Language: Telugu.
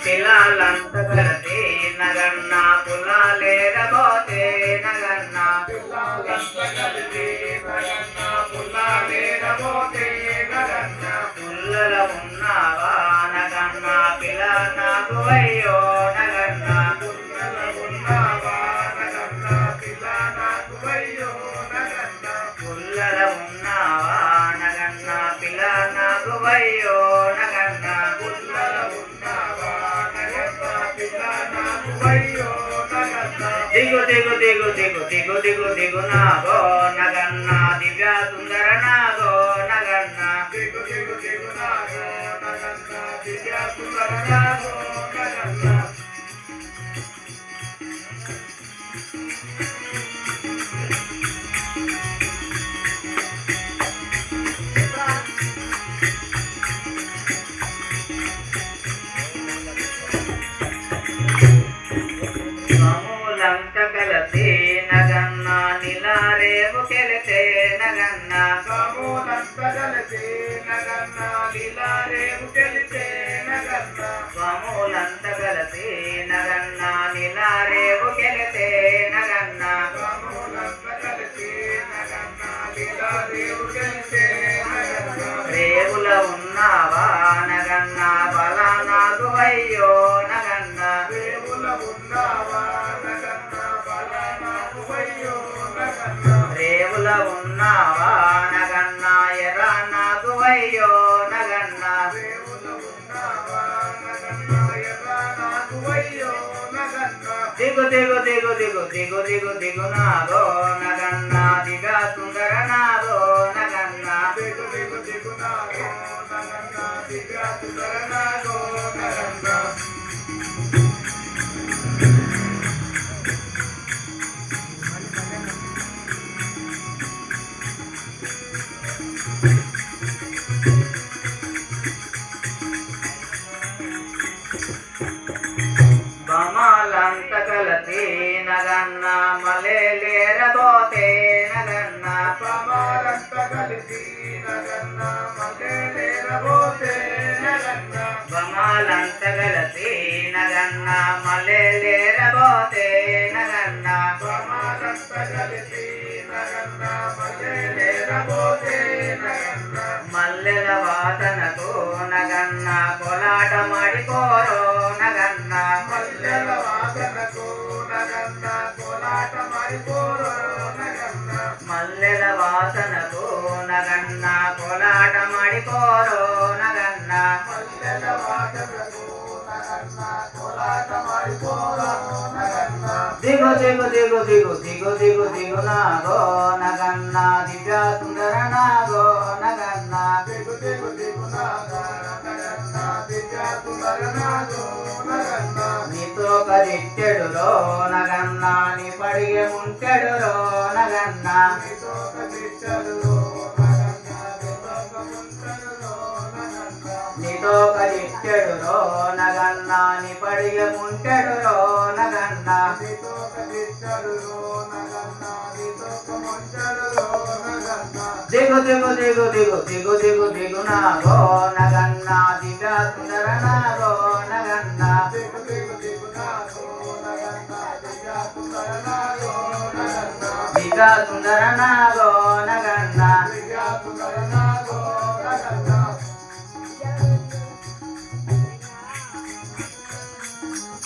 పిల్లలంత కలిసి నగన్న పుల్లలేరబోతే నగన్న పుల్లల ఉన్నావా నగన్న పిల్ల నాకు అయ్యో నగన్న పుల్లల ఉన్నావా నగన్న పిల్ల నాకు అయ్యో నగన్న దిగు దిగు దిగు దిగు దిగు దిగు దిగు నాగో నగన్న దివ్య సుందర నాగో నగన్న దిగు దిగు దిగు నాగో నగన్న దివ్య సుందర నాగో నగన్న కలసి నగన్న నిలారేవు కెలితే నగన్న సమూలంత కలిసి నగన్న నిలారేవు కెలితే నగన్న సమూలంత కలిసి నగన్న నిలారేవు కెలితే నగన్న సమూలంత కలిసి నగన్న నిలారేవు కెలితే నగన్న రేవుల ఉన్నావా నగన్న బల నాకు అయ్యో నగన్న రేవుల ఉన్నావా రేవుల ఉన్నావా నగన్న ఎర్ర నాకు అయ్యో నగన్న దిగు దిగు దిగు దిగు దిగు దిగు దిగు నాగో నగన్న దిగ సుందర నాగో నగన్న దిగు దిగు దిగు నాగో నగన్న దిగ సుందర నాగో నగన్న బమాలంత కలసి నగన్న మలేలేరబోతే నగన్న బమాలంత కలిసి నగన్న మలేలేరబోతే నగన్న బమాలంత కలిసి నగన్న మలేలేరబోతే నగన్న బమాలంత కలిసి నగన్న మలేలేరబోతే నగన్న మల్లెల వాసనకు నగన్న కోలాట మాడిపోరో నగన్న మల్లెల వాసనకు నగన్న కోలాట మాడిపోరో నగన్న మల్లెల వాసనకు నగన్న కోలాట మాడిపోరో నగన్న మల్లెల వాసనకు నగన్న కోలాట మాడిపోరో నగన్న దిగు దిగు దిగు దిగు దిగు దిగు దిగు నాగో నగన్న దివ్య సుందర నాగో నగన్న దిగు దిగు దిగు నాగో నగన్న దివ్య సుందర నాగో నగన్న నీతో కదిట్టెడులో నగన్న నీ పడిగే ముంటెడులో నగన్న నీతో కదిట్టెడులో నీతో కదిట్టెడులో నగన్న నీ పడిగే ముంటెడులో నగన్న నీతో కదిట్టెడులో నగన్న నీతో ముంటెడులో నగన్న దిగు దిగు దిగు దిగు దిగు దిగు దిగు నాగో నగన్న దివ్య సుందర నాగో నగన్న దిగు దిగు దిగు నాగో నగన్న దివ్య సుందర నాగో నగన్న దివ్య సుందర నాగో